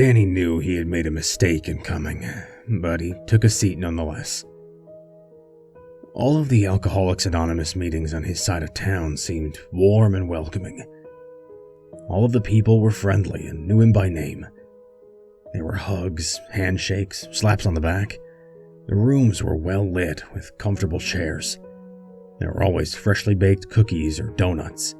Danny knew he had made a mistake in coming, but he took a seat nonetheless. All of the Alcoholics Anonymous meetings on his side of town seemed warm and welcoming. All of the people were friendly and knew him by name. There were hugs, handshakes, slaps on the back. The rooms were well lit with comfortable chairs. There were always freshly baked cookies or donuts.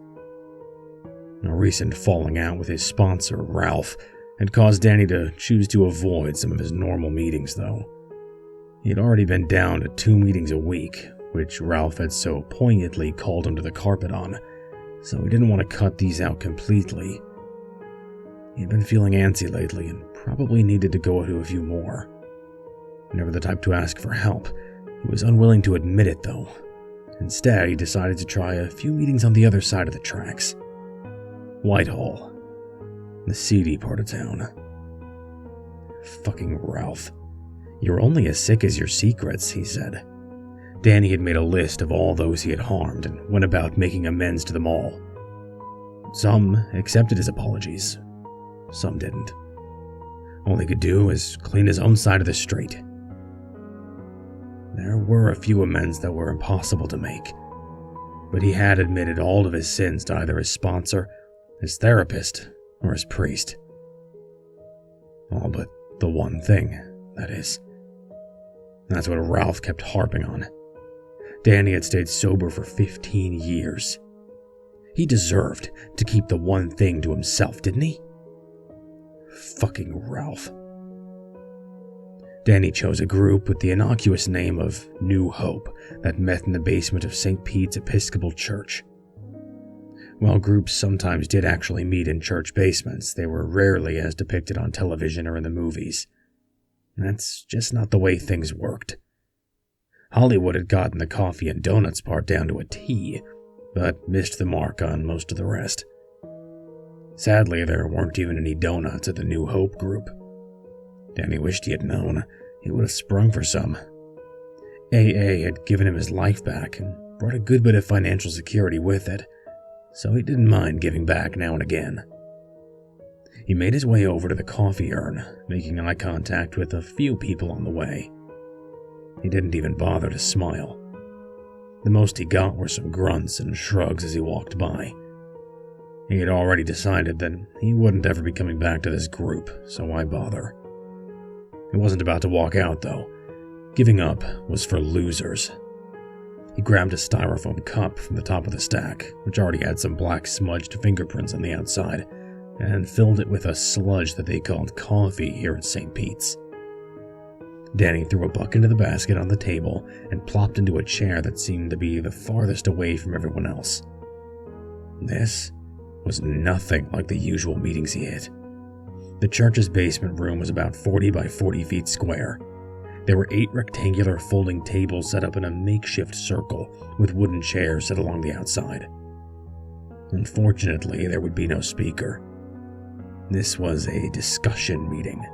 A recent falling out with his sponsor, Ralph, had caused Danny to choose to avoid some of his normal meetings, though. He had already been down to 2 meetings a week, which Ralph had so poignantly called him to the carpet on, so he didn't want to cut these out completely. He had been feeling antsy lately and probably needed to go to a few more. Never the type to ask for help, he was unwilling to admit it, though. Instead, he decided to try a few meetings on the other side of the tracks. Whitehall, the seedy part of town. Fucking Ralph. "You're only as sick as your secrets," he said. Danny had made a list of all those he had harmed and went about making amends to them all. Some accepted his apologies. Some didn't. All he could do was clean his own side of the street. There were a few amends that were impossible to make, but he had admitted all of his sins to either his sponsor, his therapist, or his priest. All but the one thing, that is. That's what Ralph kept harping on. Danny had stayed sober for 15 years. He deserved to keep the one thing to himself, didn't he? Fucking Ralph. Danny chose a group with the innocuous name of New Hope that met in the basement of St. Pete's Episcopal Church. While groups sometimes did actually meet in church basements, they were rarely as depicted on television or in the movies. That's just not the way things worked. Hollywood had gotten the coffee and donuts part down to a T, but missed the mark on most of the rest. Sadly, there weren't even any donuts at the New Hope group. Danny wished he had known. He would have sprung for some. AA had given him his life back and brought a good bit of financial security with it, so he didn't mind giving back now and again. He made his way over to the coffee urn, making eye contact with a few people on the way. He didn't even bother to smile. The most he got were some grunts and shrugs as he walked by. He had already decided that he wouldn't ever be coming back to this group, so why bother? He wasn't about to walk out, though. Giving up was for losers. He grabbed a styrofoam cup from the top of the stack, which already had some black smudged fingerprints on the outside, and filled it with a sludge that they called coffee here at St. Pete's. Danny threw a bucket into the basket on the table and plopped into a chair that seemed to be the farthest away from everyone else. This was nothing like the usual meetings he had. The church's basement room was about 40 by 40 feet square. There were 8 rectangular folding tables set up in a makeshift circle with wooden chairs set along the outside. Unfortunately, there would be no speaker. This was a discussion meeting.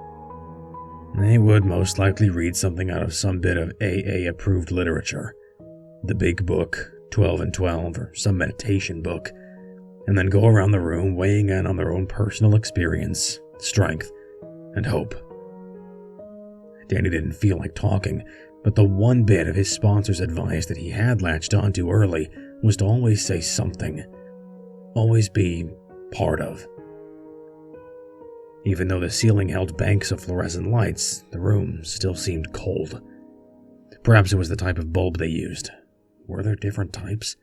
They would most likely read something out of some bit of AA-approved literature, the Big Book, 12 and 12, or some meditation book, and then go around the room weighing in on their own personal experience, strength, and hope. Danny didn't feel like talking, but the one bit of his sponsor's advice that he had latched onto early was to always say something. Always be part of. Even though the ceiling held banks of fluorescent lights, the room still seemed cold. Perhaps it was the type of bulb they used. Were there different types?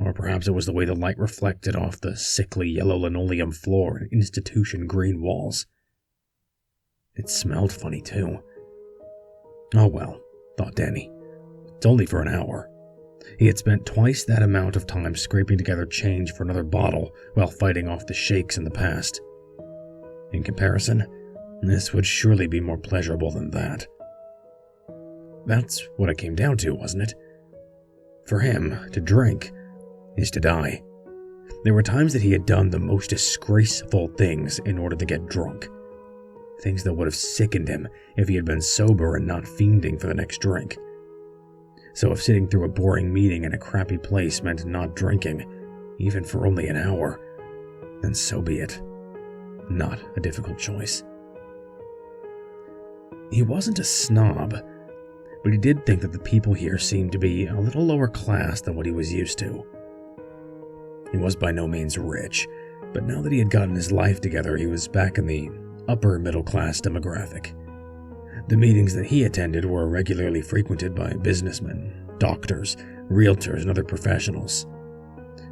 Or perhaps it was the way the light reflected off the sickly yellow linoleum floor and institution green walls. It smelled funny, too. Oh well, thought Danny. It's only for an hour. He had spent twice that amount of time scraping together change for another bottle while fighting off the shakes in the past. In comparison, this would surely be more pleasurable than that. That's what it came down to, wasn't it? For him, to drink is to die. There were times that he had done the most disgraceful things in order to get drunk. Things that would have sickened him if he had been sober and not fiending for the next drink. So if sitting through a boring meeting in a crappy place meant not drinking, even for only an hour, then so be it. Not a difficult choice. He wasn't a snob, but he did think that the people here seemed to be a little lower class than what he was used to. He was by no means rich, but now that he had gotten his life together, he was back in the upper middle class demographic. The meetings that he attended were regularly frequented by businessmen, doctors, realtors, and other professionals.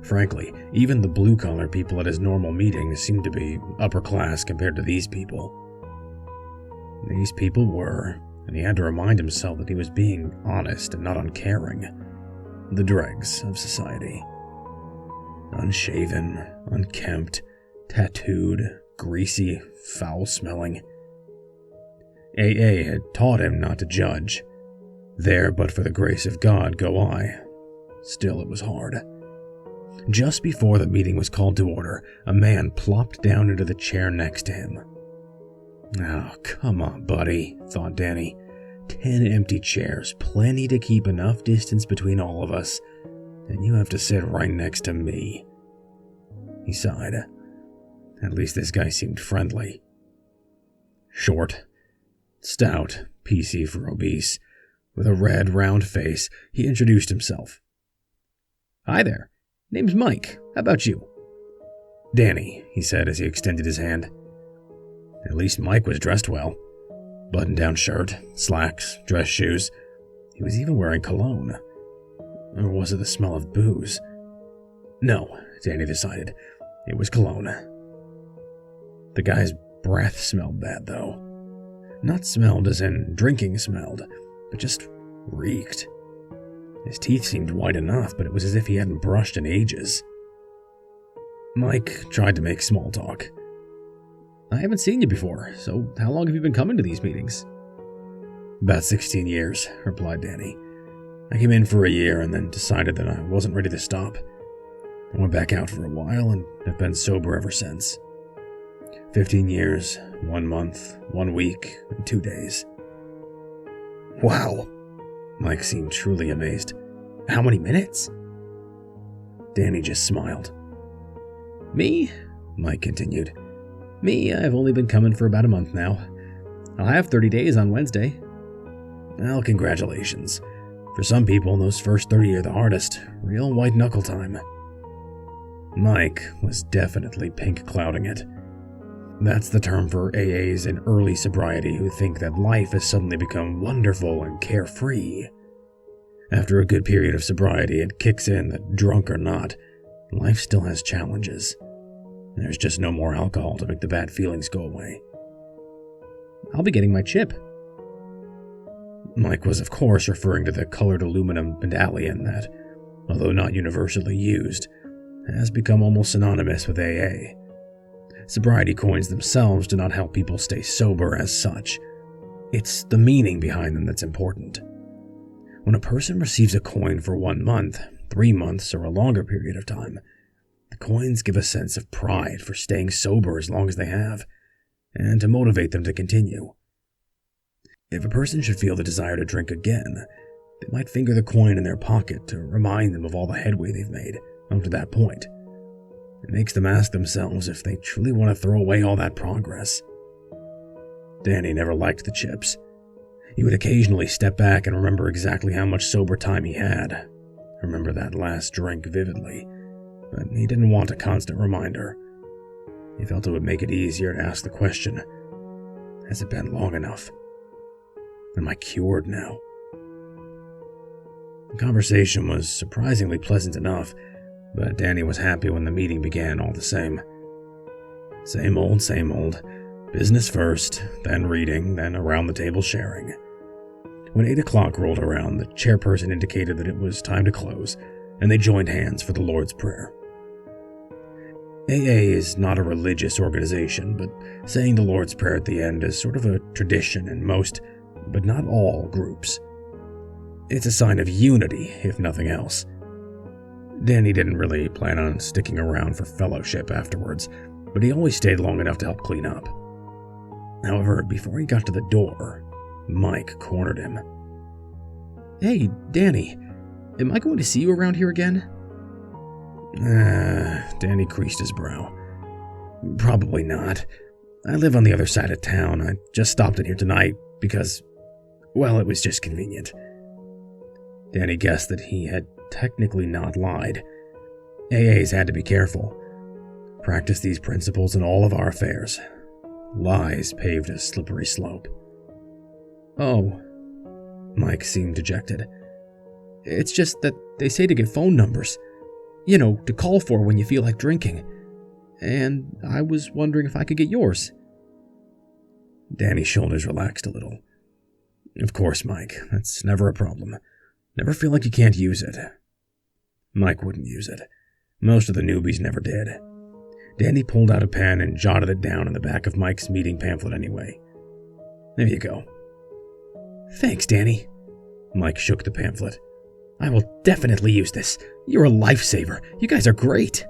Frankly, even the blue-collar people at his normal meetings seemed to be upper class compared to these people. These people were, and he had to remind himself that he was being honest and not uncaring, the dregs of society. Unshaven, unkempt, tattooed, greasy, foul-smelling. AA had taught him not to judge. There, but for the grace of God, go I. Still, it was hard. Just before the meeting was called to order, a man plopped down into the chair next to him. Oh, come on, buddy, thought Danny. 10 empty chairs, plenty to keep enough distance between all of us, and you have to sit right next to me. He sighed. At least this guy seemed friendly. Short, stout, PC for obese, with a red, round face, he introduced himself. Hi there. Name's Mike. How about you? Danny, he said as he extended his hand. At least Mike was dressed well. Button-down shirt, slacks, dress shoes. He was even wearing cologne. Or was it the smell of booze? No, Danny decided. It was cologne. The guy's breath smelled bad, though. Not smelled as in drinking smelled, but just reeked. His teeth seemed white enough, but it was as if he hadn't brushed in ages. Mike tried to make small talk. I haven't seen you before, so how long have you been coming to these meetings? About 16 years, replied Danny. I came in for a year and then decided that I wasn't ready to stop. I went back out for a while and have been sober ever since. 15 years, 1 month, 1 week, and 2 days. Wow! Mike seemed truly amazed. How many minutes? Danny just smiled. Me? Mike continued. Me, I've only been coming for about a month now. I'll have 30 days on Wednesday. Well, congratulations. For some people, those first 30 are the hardest. Real white-knuckle time. Mike was definitely pink clouding it. That's the term for AAs in early sobriety who think that life has suddenly become wonderful and carefree. After a good period of sobriety, it kicks in that, drunk or not, life still has challenges. There's just no more alcohol to make the bad feelings go away. I'll be getting my chip. Mike was, of course, referring to the colored aluminum medallion that, although not universally used, has become almost synonymous with AA. Sobriety coins themselves do not help people stay sober as such. It's the meaning behind them that's important. When a person receives a coin for 1 month, 3 months, or a longer period of time, the coins give a sense of pride for staying sober as long as they have, and to motivate them to continue. If a person should feel the desire to drink again, they might finger the coin in their pocket to remind them of all the headway they've made up to that point. It makes them ask themselves if they truly want to throw away all that progress. Danny never liked the chips. He would occasionally step back and remember exactly how much sober time he had, remember that last drink vividly, but he didn't want a constant reminder. He felt it would make it easier to ask the question, has it been long enough? Am I cured now? The conversation was surprisingly pleasant enough, but Danny was happy when the meeting began all the same. Same old, same old. Business first, then reading, then around the table sharing. When 8 o'clock rolled around, the chairperson indicated that it was time to close, and they joined hands for the Lord's Prayer. AA is not a religious organization, but saying the Lord's Prayer at the end is sort of a tradition in most, but not all, groups. It's a sign of unity, if nothing else. Danny didn't really plan on sticking around for fellowship afterwards, but he always stayed long enough to help clean up. However, before he got to the door, Mike cornered him. Hey, Danny, am I going to see you around here again? Danny creased his brow. Probably not. I live on the other side of town. I just stopped in here tonight because, well, it was just convenient. Danny guessed that he had technically not lied. AAs had to be careful. Practice these principles in all of our affairs. Lies paved a slippery slope. Oh, Mike seemed dejected. It's just that they say to get phone numbers. You know, to call for when you feel like drinking. And I was wondering if I could get yours. Danny's shoulders relaxed a little. Of course, Mike. That's never a problem. Never feel like you can't use it. Mike wouldn't use it. Most of the newbies never did. Danny pulled out a pen and jotted it down in the back of Mike's meeting pamphlet anyway. There you go. Thanks, Danny. Mike shook the pamphlet. I will definitely use this. You're a lifesaver. You guys are great.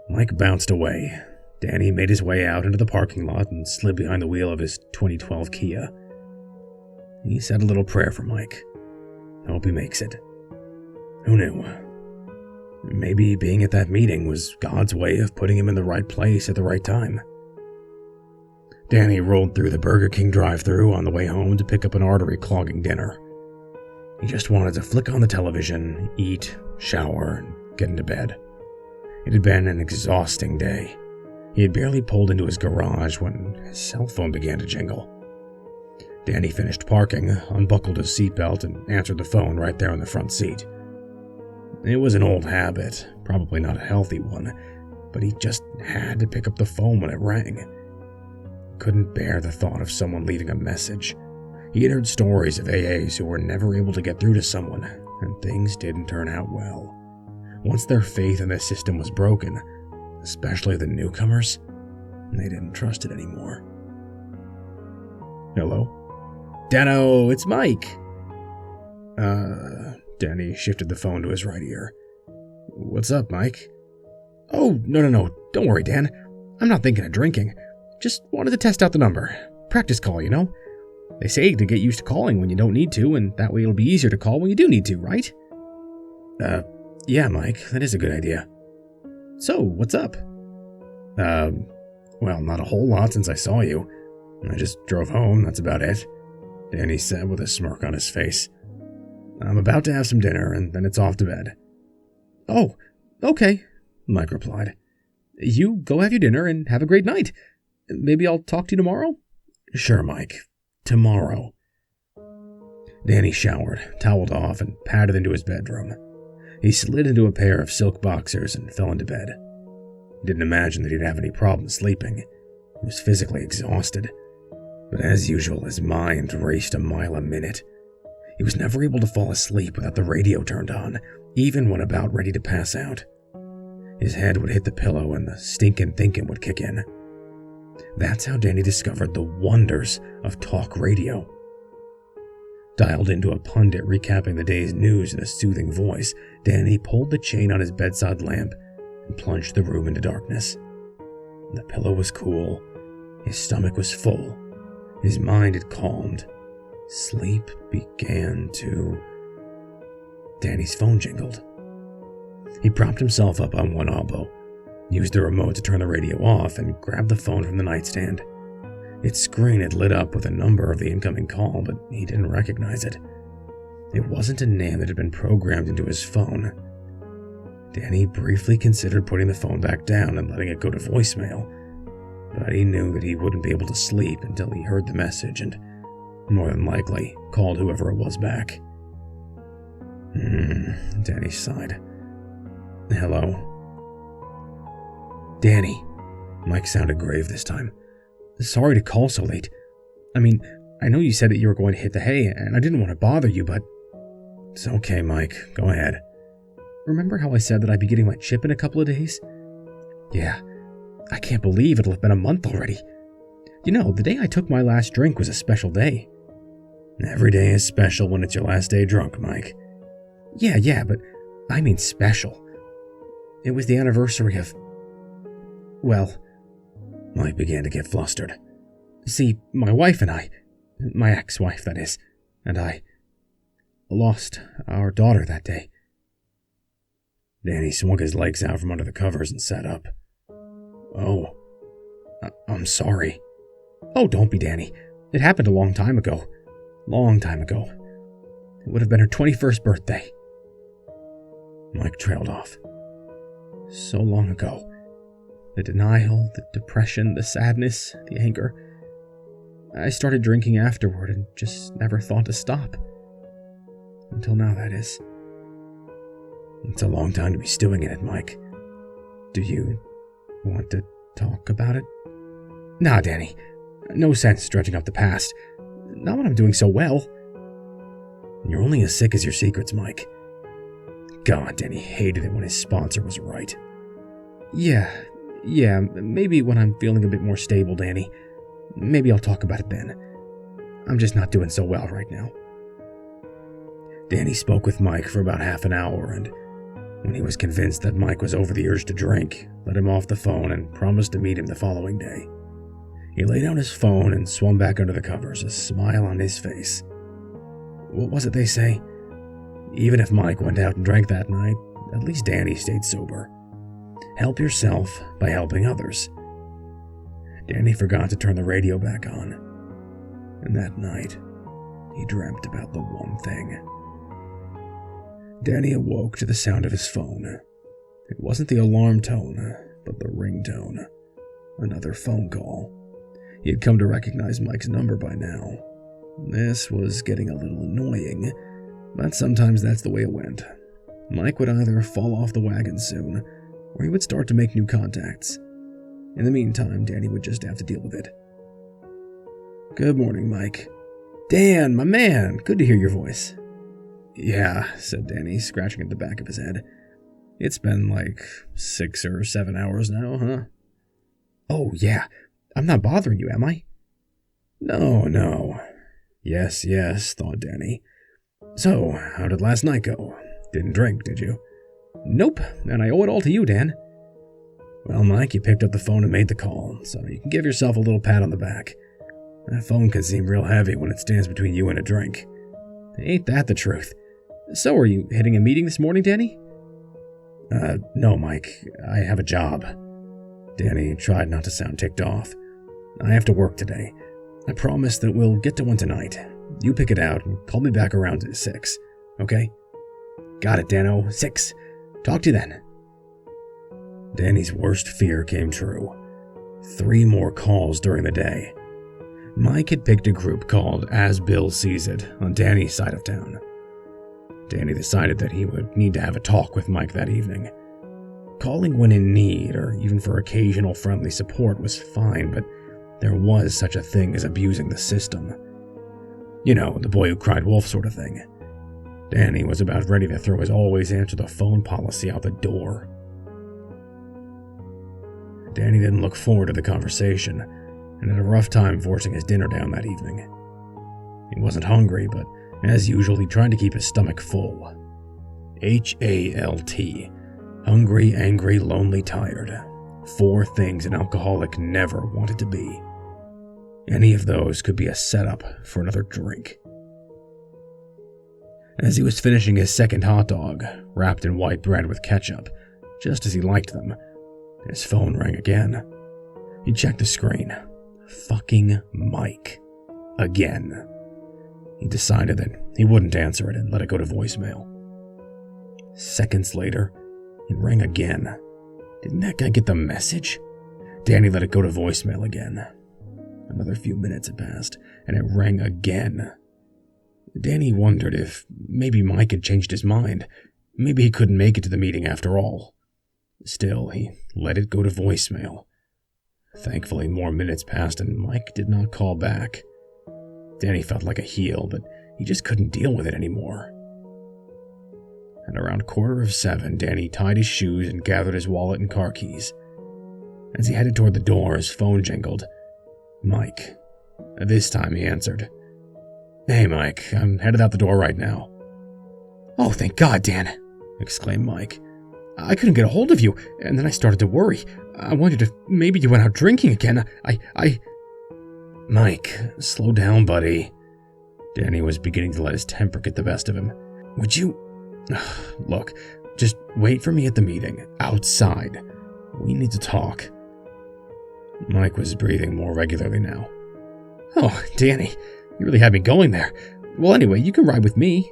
Mike bounced away. Danny made his way out into the parking lot and slid behind the wheel of his 2012 Kia. He said a little prayer for Mike. Hope he makes it. Who knew? Maybe being at that meeting was God's way of putting him in the right place at the right time. Danny rolled through the Burger King drive-thru on the way home to pick up an artery-clogging dinner. He just wanted to flick on the television, eat, shower, and get into bed. It had been an exhausting day. He had barely pulled into his garage when his cell phone began to jingle. Danny finished parking, unbuckled his seatbelt, and answered the phone right there on the front seat. It was an old habit, probably not a healthy one, but he just had to pick up the phone when it rang. Couldn't bear the thought of someone leaving a message. He had heard stories of AAs who were never able to get through to someone, and things didn't turn out well. Once their faith in the system was broken, especially the newcomers, they didn't trust it anymore. Hello? Dano, it's Mike! Danny shifted the phone to his right ear. What's up, Mike? Oh, no, don't worry, Dan. I'm not thinking of drinking. Just wanted to test out the number. Practice call, you know? They say to get used to calling when you don't need to, and that way it'll be easier to call when you do need to, right? Yeah, Mike, that is a good idea. So, what's up? Well, not a whole lot since I saw you. I just drove home, that's about it, Danny said with a smirk on his face. I'm about to have some dinner, and then it's off to bed. Oh, okay, Mike replied. You go have your dinner and have a great night. Maybe I'll talk to you tomorrow? Sure, Mike. Tomorrow. Danny showered, toweled off, and padded into his bedroom. He slid into a pair of silk boxers and fell into bed. He didn't imagine that he'd have any problem sleeping. He was physically exhausted. But as usual, his mind raced a mile a minute. He was never able to fall asleep without the radio turned on, even when about ready to pass out. His head would hit the pillow and the stinkin' thinking would kick in. That's how Danny discovered the wonders of talk radio. Dialed into a pundit recapping the day's news in a soothing voice, Danny pulled the chain on his bedside lamp and plunged the room into darkness. The pillow was cool. His stomach was full. His mind had calmed. Sleep began to... Danny's phone jingled. He propped himself up on one elbow, used the remote to turn the radio off, and grabbed the phone from the nightstand. Its screen had lit up with a number of the incoming call, but he didn't recognize it. It wasn't a name that had been programmed into his phone. Danny briefly considered putting the phone back down and letting it go to voicemail, but he knew that he wouldn't be able to sleep until he heard the message and, more than likely, called whoever it was back. Danny sighed. Hello? Danny. Mike sounded grave this time. Sorry to call so late. I mean, I know you said that you were going to hit the hay, and I didn't want to bother you, but... It's okay, Mike. Go ahead. Remember how I said that I'd be getting my chip in a couple of days? Yeah. I can't believe it'll have been a month already. You know, the day I took my last drink was a special day. Every day is special when it's your last day drunk, Mike. Yeah, but I mean special. It was the anniversary of... Well, Mike began to get flustered. See, my wife and I, my ex-wife that is, and I lost our daughter that day. Danny swung his legs out from under the covers and sat up. Oh, I'm sorry. Oh, don't be, Danny. It happened a long time ago. Long time ago. It would have been her 21st birthday. Mike trailed off. So long ago. The denial, the depression, the sadness, the anger. I started drinking afterward and just never thought to stop. Until now, that is. It's a long time to be stewing in it, Mike. Do you want to talk about it? Nah, Danny. No sense dredging up the past. Not when I'm doing so well. You're only as sick as your secrets, Mike. God, Danny hated it when his sponsor was right. Yeah, maybe when I'm feeling a bit more stable, Danny. Maybe I'll talk about it then. I'm just not doing so well right now. Danny spoke with Mike for about half an hour, and when he was convinced that Mike was over the urge to drink, let him off the phone and promised to meet him the following day. He laid down his phone and swung back under the covers, a smile on his face. What was it they say? Even if Mike went out and drank that night, at least Danny stayed sober. Help yourself by helping others. Danny forgot to turn the radio back on, and that night, he dreamt about the one thing. Danny awoke to the sound of his phone. It wasn't the alarm tone, but the ringtone. Another phone call. He had come to recognize Mike's number by now. This was getting a little annoying, but sometimes that's the way it went. Mike would either fall off the wagon soon, or he would start to make new contacts. In the meantime, Danny would just have to deal with it. Good morning, Mike. Dan, my man, good to hear your voice. Yeah, said Danny, scratching at the back of his head. It's been like 6 or 7 hours now, huh? Oh, yeah. I'm not bothering you, am I? No. Yes, thought Danny. So, how did last night go? Didn't drink, did you? Nope, and I owe it all to you, Dan. Well, Mike, you picked up the phone and made the call, so you can give yourself a little pat on the back. That phone can seem real heavy when it stands between you and a drink. Ain't that the truth? So, are you hitting a meeting this morning, Danny? No, Mike. I have a job. Danny tried not to sound ticked off. I have to work today. I promise that we'll get to one tonight. You pick it out and call me back around 6, okay? Got it, Dano. 6. Talk to you then. Danny's worst fear came true. 3 more calls during the day. Mike had picked a group called As Bill Sees It on Danny's side of town. Danny decided that he would need to have a talk with Mike that evening. Calling when in need or even for occasional friendly support was fine, but there was such a thing as abusing the system. You know, the boy who cried wolf sort of thing. Danny was about ready to throw his always answer the phone policy out the door. Danny didn't look forward to the conversation, and had a rough time forcing his dinner down that evening. He wasn't hungry, but as usual, he tried to keep his stomach full. HALT. Hungry, angry, lonely, tired. 4 things an alcoholic never wanted to be. Any of those could be a setup for another drink. As he was finishing his second hot dog, wrapped in white bread with ketchup, just as he liked them, his phone rang again. He checked the screen. Fucking Mike. Again. He decided that he wouldn't answer it and let it go to voicemail. Seconds later, it rang again. Didn't that guy get the message? Danny let it go to voicemail again. Another few minutes had passed, and it rang again. Danny wondered if maybe Mike had changed his mind. Maybe he couldn't make it to the meeting after all. Still, he let it go to voicemail. Thankfully, more minutes passed and Mike did not call back. Danny felt like a heel, but he just couldn't deal with it anymore. At around 7:15, Danny tied his shoes and gathered his wallet and car keys. As he headed toward the door, his phone jingled. Mike. This time he answered. Hey, Mike, I'm headed out the door right now. Oh, thank God, Dan, exclaimed Mike. I couldn't get a hold of you, and then I started to worry. I wondered if maybe you went out drinking again. Mike, slow down, buddy. Danny was beginning to let his temper get the best of him. Would you... Look, just wait for me at the meeting, outside. We need to talk. Mike was breathing more regularly now. Oh, Danny, you really had me going there. Well, anyway, you can ride with me.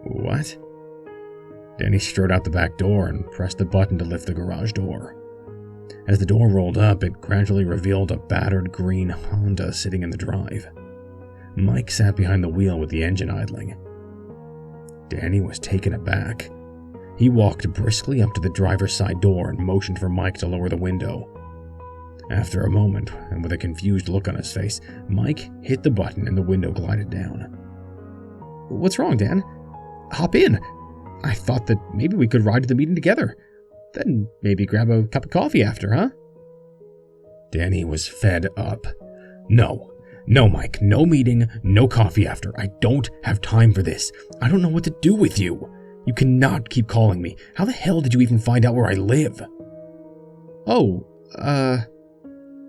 What? Danny strode out the back door and pressed the button to lift the garage door. As the door rolled up, it gradually revealed a battered green Honda sitting in the drive. Mike sat behind the wheel with the engine idling. Danny was taken aback. He walked briskly up to the driver's side door and motioned for Mike to lower the window. After a moment, and with a confused look on his face, Mike hit the button and the window glided down. What's wrong, Dan? Hop in. I thought that maybe we could ride to the meeting together. Then maybe grab a cup of coffee after, huh? Danny was fed up. No, Mike, no meeting, no coffee after. I don't have time for this. I don't know what to do with you. You cannot keep calling me. How the hell did you even find out where I live? Oh,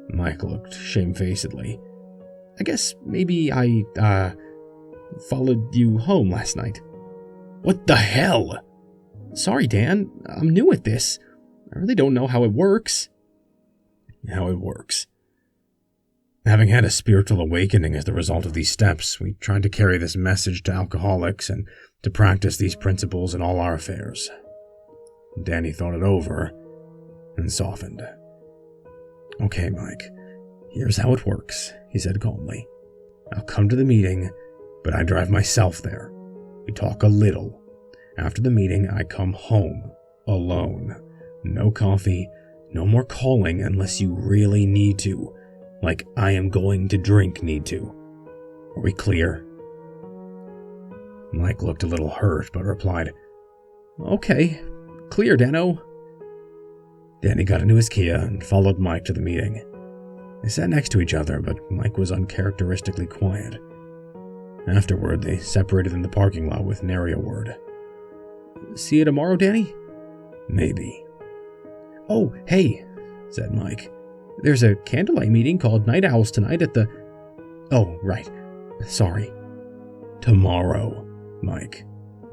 Mike looked shamefacedly. I guess maybe I, followed you home last night. What the hell? Sorry, Dan. I'm new at this. I really don't know how it works. How it works. Having had a spiritual awakening as the result of these steps, we tried to carry this message to alcoholics and to practice these principles in all our affairs. Danny thought it over and softened. Okay, Mike, here's how it works, he said calmly. I'll come to the meeting, but I drive myself there. We talk a little. After the meeting, I come home, alone. No coffee, no more calling unless you really need to, like I am going to drink need to. Are we clear? Mike looked a little hurt, but replied, Okay, clear, Dano. Danny got into his Kia and followed Mike to the meeting. They sat next to each other, but Mike was uncharacteristically quiet. Afterward, they separated in the parking lot with nary a word. See you tomorrow, Danny? Maybe. Oh, hey, said Mike. There's a candlelight meeting called Night Owls tonight at the... Oh, right. Sorry. Tomorrow, Mike,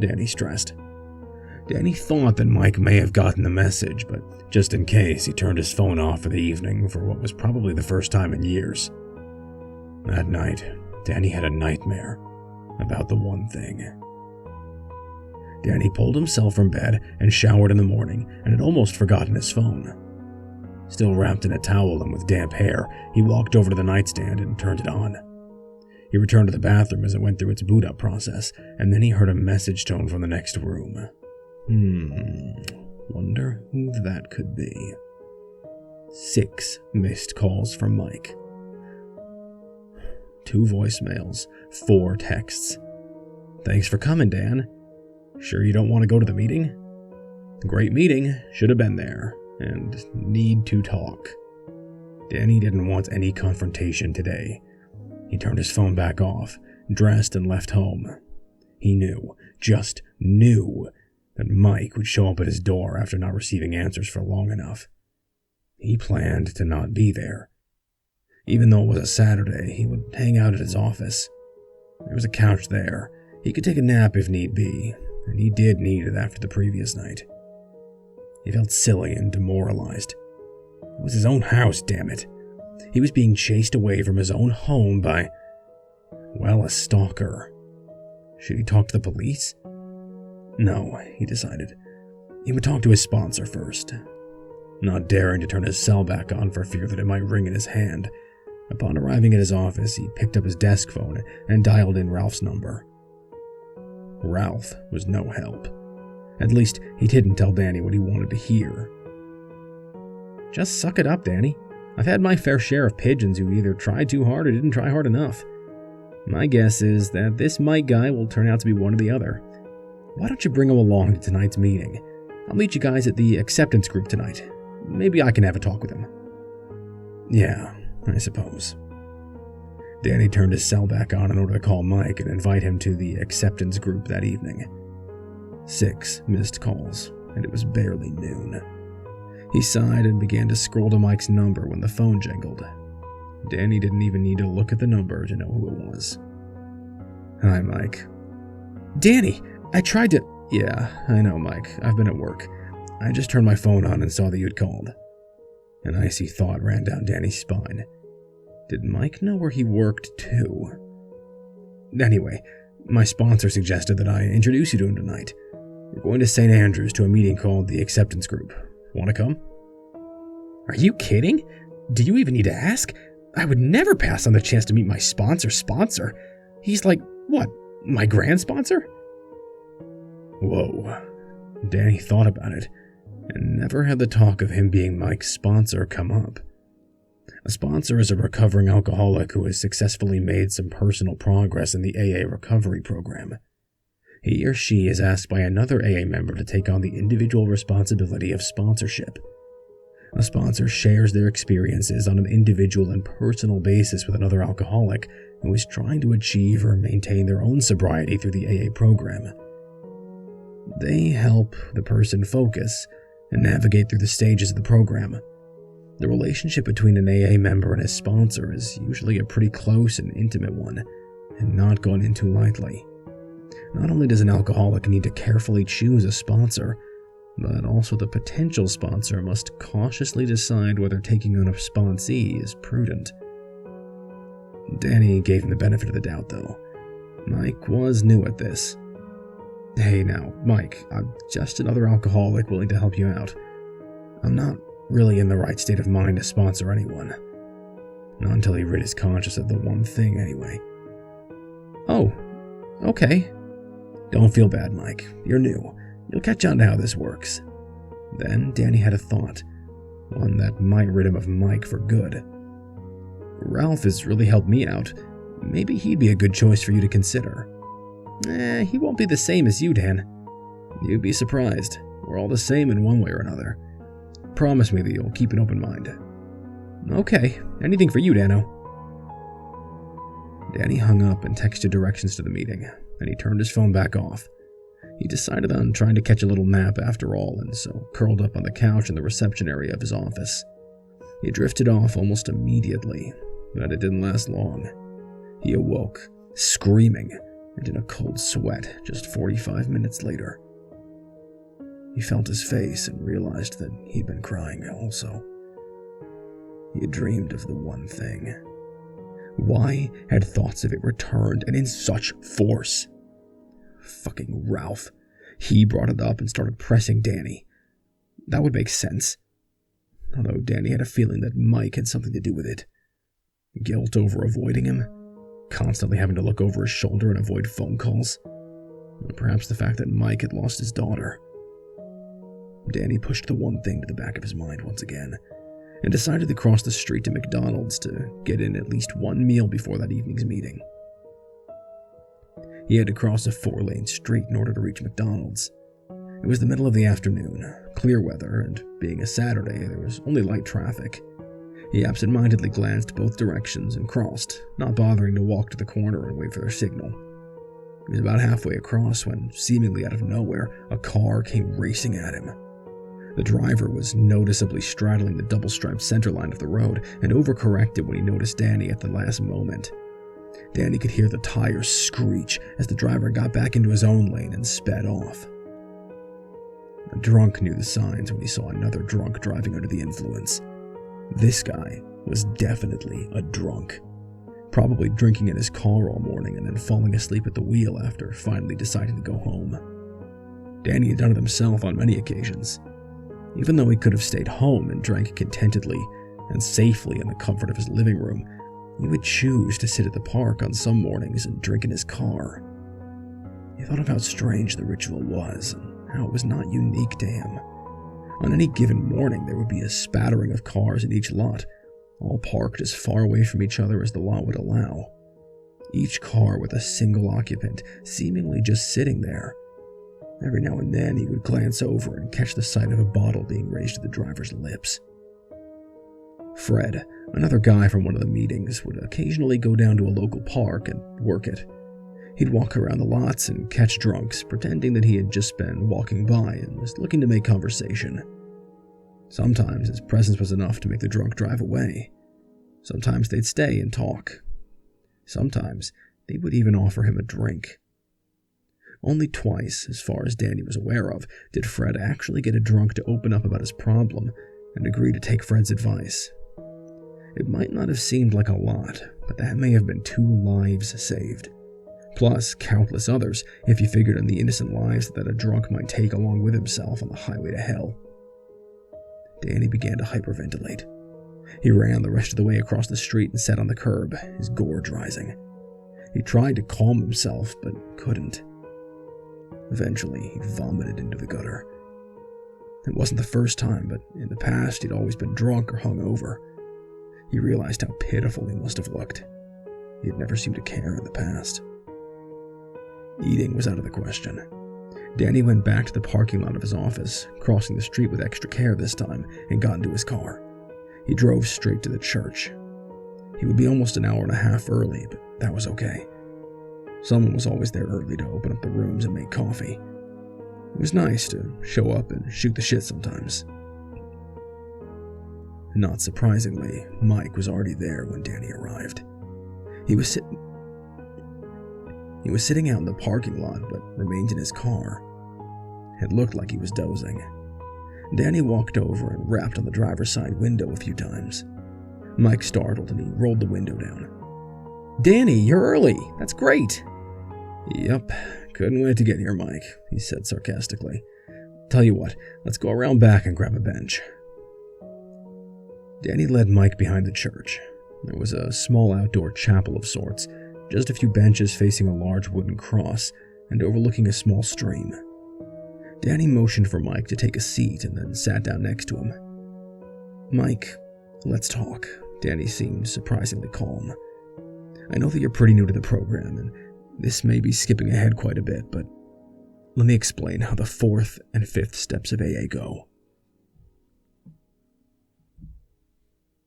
Danny stressed. Danny thought that Mike may have gotten the message, but just in case, he turned his phone off for the evening for what was probably the first time in years. That night, Danny had a nightmare about the one thing. Danny pulled himself from bed and showered in the morning and had almost forgotten his phone. Still wrapped in a towel and with damp hair, he walked over to the nightstand and turned it on. He returned to the bathroom as it went through its boot-up process, and then he heard a message tone from the next room. Wonder who that could be. 6 missed calls from Mike. 2 voicemails, 4 texts. Thanks for coming, Dan. Sure you don't want to go to the meeting? Great meeting, should have been there, and need to talk. Danny didn't want any confrontation today. He turned his phone back off, dressed and left home. He knew, just knew, that Mike would show up at his door after not receiving answers for long enough. He planned to not be there. Even though it was a Saturday, he would hang out at his office. There was a couch there. He could take a nap if need be, and he did need it after the previous night. He felt silly and demoralized. It was his own house, damn it. He was being chased away from his own home by, well, a stalker. Should he talk to the police? No, he decided. He would talk to his sponsor first. Not daring to turn his cell back on for fear that it might ring in his hand, upon arriving at his office, he picked up his desk phone and dialed in Ralph's number. Ralph was no help. At least, he didn't tell Danny what he wanted to hear. Just suck it up, Danny. I've had my fair share of pigeons who either tried too hard or didn't try hard enough. My guess is that this Mike guy will turn out to be one or the other. Why don't you bring him along to tonight's meeting? I'll meet you guys at the acceptance group tonight. Maybe I can have a talk with him. Yeah, I suppose. Danny turned his cell back on in order to call Mike and invite him to the acceptance group that evening. 6 missed calls, and it was barely noon. He sighed and began to scroll to Mike's number when the phone jingled. Danny didn't even need to look at the number to know who it was. Hi, Mike. Danny, I tried to... Yeah, I know, Mike. I've been at work. I just turned my phone on and saw that you'd called. An icy thought ran down Danny's spine. Did Mike know where he worked too? Anyway, my sponsor suggested that I introduce you to him tonight. We're going to St. Andrews to a meeting called the Acceptance Group. Want to come? Are you kidding? Do you even need to ask? I would never pass on the chance to meet my sponsor's sponsor. He's like, what, my grand sponsor? Whoa. Danny thought about it, and never had the talk of him being Mike's sponsor come up. A sponsor is a recovering alcoholic who has successfully made some personal progress in the AA recovery program. He or she is asked by another AA member to take on the individual responsibility of sponsorship. A sponsor shares their experiences on an individual and personal basis with another alcoholic who is trying to achieve or maintain their own sobriety through the AA program. They help the person focus and navigate through the stages of the program. The relationship between an AA member and his sponsor is usually a pretty close and intimate one, and not gone into lightly. Not only does an alcoholic need to carefully choose a sponsor, but also the potential sponsor must cautiously decide whether taking on a sponsee is prudent. Danny gave him the benefit of the doubt, though. Mike was new at this. Hey now, Mike, I'm just another alcoholic willing to help you out. I'm not really in the right state of mind to sponsor anyone. Not until he rid his conscience of the one thing, anyway. Oh, okay. Don't feel bad, Mike. You're new. You'll catch on to how this works. Then Danny had a thought, one that might rid him of Mike for good. Ralph has really helped me out. Maybe he'd be a good choice for you to consider. He won't be the same as you, Dan. You'd be surprised. We're all the same in one way or another. Promise me that you'll keep an open mind. Okay, anything for you, Dano. Danny hung up and texted directions to the meeting, then he turned his phone back off. He decided on trying to catch a little nap after all, and so curled up on the couch in the reception area of his office. He drifted off almost immediately, but it didn't last long. He awoke, screaming, and in a cold sweat just 45 minutes later. He felt his face and realized that he'd been crying also. He had dreamed of the one thing. Why had thoughts of it returned and in such force? Fucking Ralph. He brought it up and started pressing Danny. That would make sense. Although Danny had a feeling that Mike had something to do with it. Guilt over avoiding him? Constantly having to look over his shoulder and avoid phone calls? Or perhaps the fact that Mike had lost his daughter. Danny pushed the one thing to the back of his mind once again, and decided to cross the street to McDonald's to get in at least one meal before that evening's meeting. He had to cross a 4-lane street in order to reach McDonald's. It was the middle of the afternoon, clear weather, and being a Saturday, there was only light traffic. He absent-mindedly glanced both directions and crossed, not bothering to walk to the corner and wait for their signal. He was about halfway across when, seemingly out of nowhere, a car came racing at him. The driver was noticeably straddling the double-striped center line of the road and overcorrected when he noticed Danny at the last moment. Danny could hear the tires screech as the driver got back into his own lane and sped off. A drunk knew the signs when he saw another drunk driving under the influence. This guy was definitely a drunk, probably drinking in his car all morning and then falling asleep at the wheel after finally deciding to go home. Danny had done it himself on many occasions. Even though he could have stayed home and drank contentedly and safely in the comfort of his living room, he would choose to sit at the park on some mornings and drink in his car. He thought of how strange the ritual was and how it was not unique to him. On any given morning, there would be a spattering of cars in each lot, all parked as far away from each other as the lot would allow. Each car with a single occupant, seemingly just sitting there. Every now and then, he would glance over and catch the sight of a bottle being raised to the driver's lips. Fred, another guy from one of the meetings, would occasionally go down to a local park and work it. He'd walk around the lots and catch drunks, pretending that he had just been walking by and was looking to make conversation. Sometimes his presence was enough to make the drunk drive away. Sometimes they'd stay and talk. Sometimes they would even offer him a drink. Only twice, as far as Danny was aware of, did Fred actually get a drunk to open up about his problem, and agreed to take Fred's advice. It might not have seemed like a lot, but that may have been 2 lives saved. Plus countless others if you figured on the innocent lives that a drunk might take along with himself on the highway to hell. Danny began to hyperventilate. He ran the rest of the way across the street and sat on the curb, his gorge rising. He tried to calm himself, but couldn't. Eventually, he vomited into the gutter. It wasn't the first time, but in the past he'd always been drunk or hungover. He realized how pitiful he must have looked. He had never seemed to care in the past. Eating was out of the question. Danny went back to the parking lot of his office, crossing the street with extra care this time, and got into his car. He drove straight to the church. He would be almost an hour and a half early, but that was okay. Someone was always there early to open up the rooms and make coffee. It was nice to show up and shoot the shit sometimes. Not surprisingly, Mike was already there when Danny arrived. He was sitting out in the parking lot, but remained in his car. It looked like he was dozing. Danny walked over and rapped on the driver's side window a few times. Mike startled and he rolled the window down. "Danny, you're early. That's great." "Yep, couldn't wait to get here, Mike," he said sarcastically. "Tell you what, let's go around back and grab a bench." Danny led Mike behind the church. There was a small outdoor chapel of sorts, just a few benches facing a large wooden cross and overlooking a small stream. Danny motioned for Mike to take a seat and then sat down next to him. "Mike, let's talk." Danny seemed surprisingly calm. "I know that you're pretty new to the program, and this may be skipping ahead quite a bit, but let me explain how the 4th and 5th steps of AA go.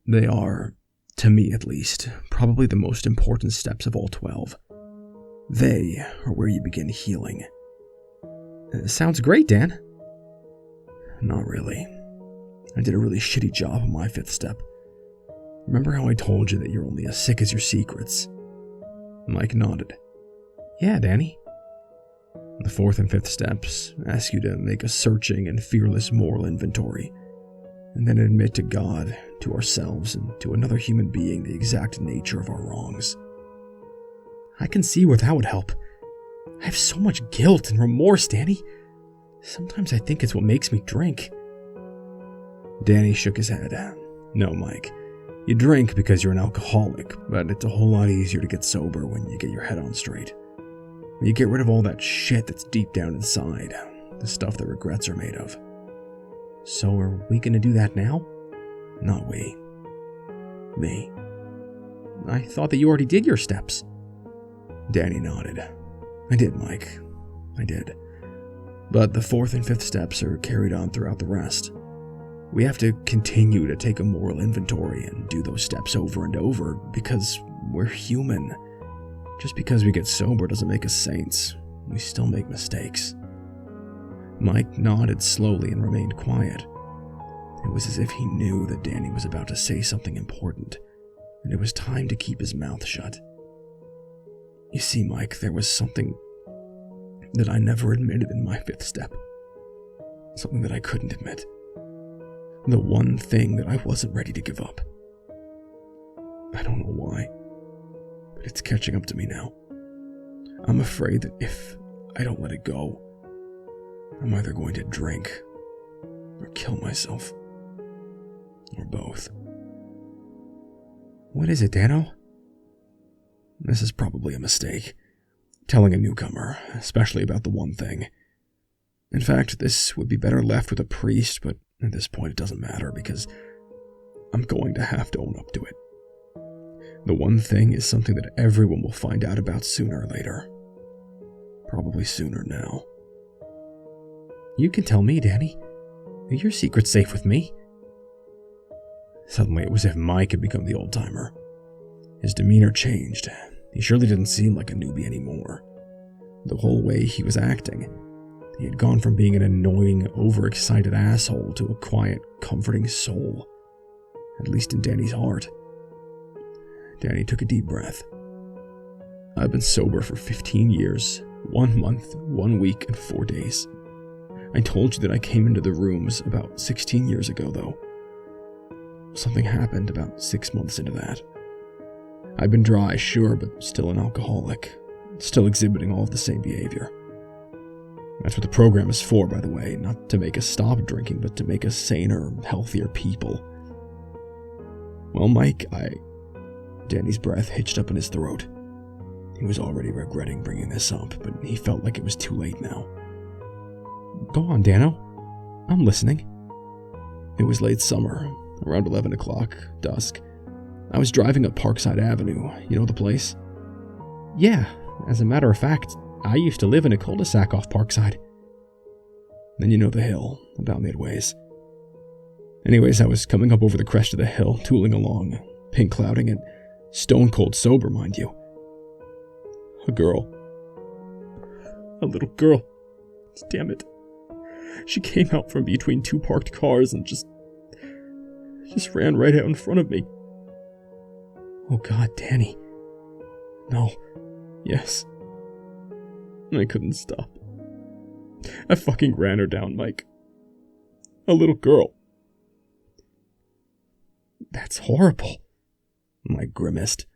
They are, to me at least, probably the most important steps of all 12. They are where you begin healing." "Sounds great, Dan." "Not really. I did a really shitty job on my 5th step. Remember how I told you that you're only as sick as your secrets?" Mike nodded. "Yeah, Danny." "The 4th and 5th steps ask you to make a searching and fearless moral inventory, and then admit to God, to ourselves, and to another human being the exact nature of our wrongs." "I can see where that would help. I have so much guilt and remorse, Danny. Sometimes I think it's what makes me drink." Danny shook his head. "No, Mike. You drink because you're an alcoholic, but it's a whole lot easier to get sober when you get your head on straight. When you get rid of all that shit that's deep down inside, the stuff that regrets are made of." "So are we gonna do that now?" "Not we. Me." "I thought that you already did your steps." Danny nodded. "I did, Mike. I did. But the 4th and 5th steps are carried on throughout the rest. We have to continue to take a moral inventory and do those steps over and over because we're human. Just because we get sober doesn't make us saints. We still make mistakes." Mike nodded slowly and remained quiet. It was as if he knew that Danny was about to say something important, and it was time to keep his mouth shut. "You see, Mike, there was something that I never admitted in my 5th step. Something that I couldn't admit. The one thing that I wasn't ready to give up. I don't know why, but it's catching up to me now. I'm afraid that if I don't let it go, I'm either going to drink or kill myself. Or both." "What is it, Dano?" "This is probably a mistake. Telling a newcomer, especially about the one thing. In fact, this would be better left with a priest, but at this point it doesn't matter because I'm going to have to own up to it. The one thing is something that everyone will find out about sooner or later. Probably sooner now." "You can tell me, Danny. Your secret's safe with me." Suddenly it was as if Mike had become the old-timer. His demeanor changed. He surely didn't seem like a newbie anymore. The whole way he was acting, he had gone from being an annoying, overexcited asshole to a quiet, comforting soul. At least in Danny's heart. Danny took a deep breath. "I've been sober for 15 years, 1 month, 1 week, and 4 days. I told you that I came into the rooms about 16 years ago, though. Something happened about 6 months into that. I'd been dry, sure, but still an alcoholic, still exhibiting all of the same behavior. That's what the program is for, by the way, not to make us stop drinking, but to make us saner, healthier people. Well, Mike, Danny's breath hitched up in his throat. He was already regretting bringing this up, but he felt like it was too late now. Go on, Dano. I'm listening. It was late summer, around 11 o'clock, dusk. I was driving up Parkside Avenue. You know the place? Yeah, as a matter of fact, I used to live in a cul-de-sac off Parkside. Then you know the hill, about midways. Anyways, I was coming up over the crest of the hill, tooling along, pink clouding and stone cold sober, mind you. A little girl. Damn it. She came out from between two parked cars and just ran right out in front of me. Oh God, Danny. No. Yes. I couldn't stop. I fucking ran her down, Mike. A little girl. That's horrible. Mike grimaced.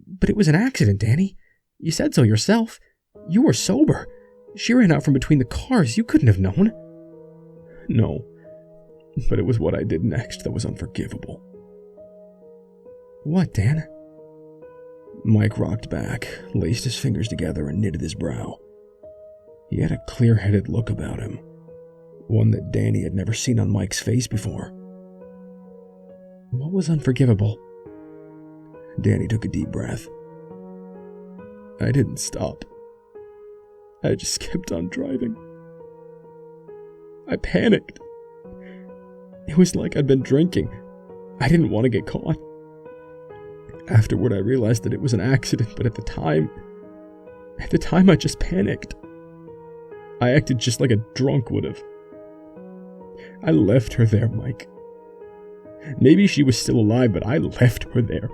But it was an accident, Danny. You said so yourself. You were sober. She ran out from between the cars. You couldn't have known. No. But it was what I did next that was unforgivable. What, Dan? Mike rocked back, laced his fingers together, and knitted his brow. He had a clear-headed look about him, one that Danny had never seen on Mike's face before. What was unforgivable? Danny took a deep breath. I didn't stop. I just kept on driving. I panicked. It was like I'd been drinking. I didn't want to get caught. Afterward, I realized that it was an accident, but at the time, I just panicked. I acted just like a drunk would have. I left her there, Mike. Maybe she was still alive, but I left her there.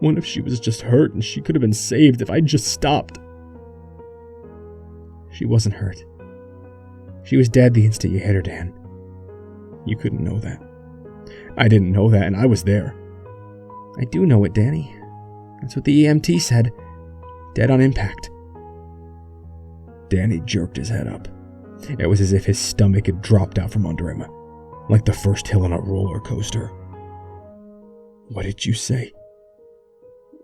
What if she was just hurt and she could have been saved if I'd just stopped? She wasn't hurt. She was dead the instant you hit her, Dan. You couldn't know that. I didn't know that, and I was there. I do know it, Danny. That's what the EMT said. Dead on impact. Danny jerked his head up. It was as if his stomach had dropped out from under him, like the first hill on a roller coaster. What did you say?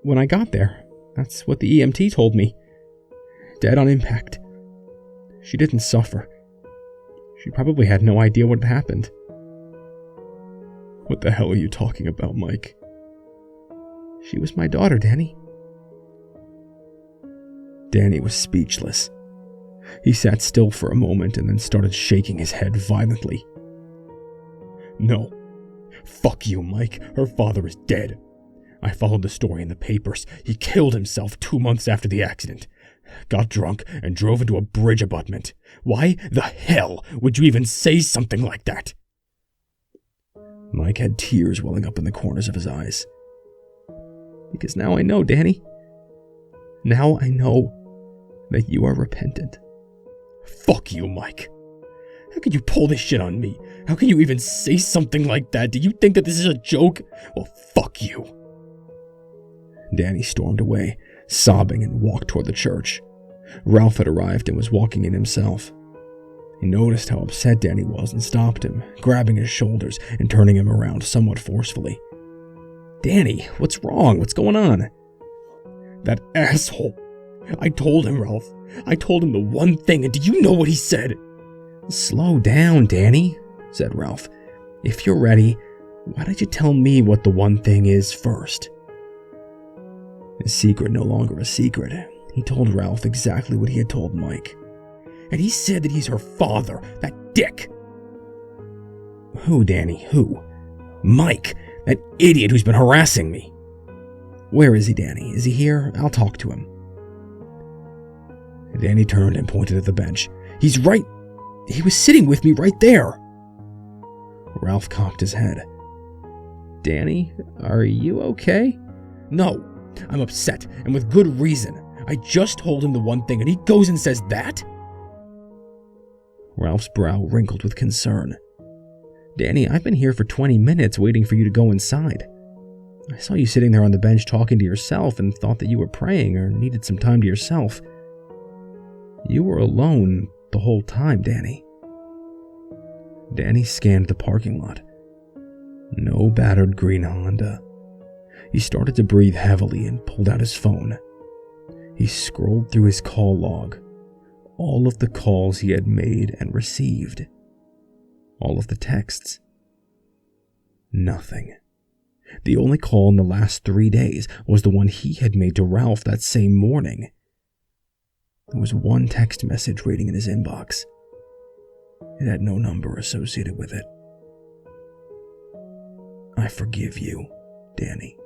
When I got there, that's what the EMT told me. Dead on impact. She didn't suffer. She probably had no idea what had happened. What the hell are you talking about, Mike? She was my daughter, Danny. Danny was speechless. He sat still for a moment and then started shaking his head violently. No. Fuck you, Mike. Her father is dead. I followed the story in the papers. He killed himself 2 months after the accident. Got drunk and drove into a bridge abutment. Why the hell would you even say something like that? Mike had tears welling up in the corners of his eyes. Because now I know, Danny. Now I know that you are repentant. Fuck you, Mike. How could you pull this shit on me? How can you even say something like that? Do you think that this is a joke? Well, fuck you. Danny stormed away, sobbing, and walked toward the church. Ralph had arrived and was walking in himself. He noticed how upset Danny was and stopped him, grabbing his shoulders and turning him around somewhat forcefully. Danny, what's wrong? What's going on? That asshole. I told him, Ralph. I told him the one thing, and do you know what he said? Slow down, Danny, said Ralph. If you're ready, why don't you tell me what the one thing is first? His secret no longer a secret. He told Ralph exactly what he had told Mike. And he said that he's her father, that dick. Who, Danny? Who? Mike, that idiot who's been harassing me. Where is he, Danny? Is he here? I'll talk to him. Danny turned and pointed at the bench. He's right. He was sitting with me right there. Ralph cocked his head. Danny, are you okay? No, I'm upset, and with good reason. I just told him the one thing, and he goes and says that? Ralph's brow wrinkled with concern. Danny, I've been here for 20 minutes waiting for you to go inside. I saw you sitting there on the bench talking to yourself and thought that you were praying or needed some time to yourself. You were alone the whole time, Danny. Danny scanned the parking lot. No battered green Honda. He started to breathe heavily and pulled out his phone. He scrolled through his call log. All of the calls he had made and received. All of the texts. Nothing. The only call in the last 3 days was the one he had made to Ralph that same morning. There was one text message waiting in his inbox. It had no number associated with it. I forgive you, Danny.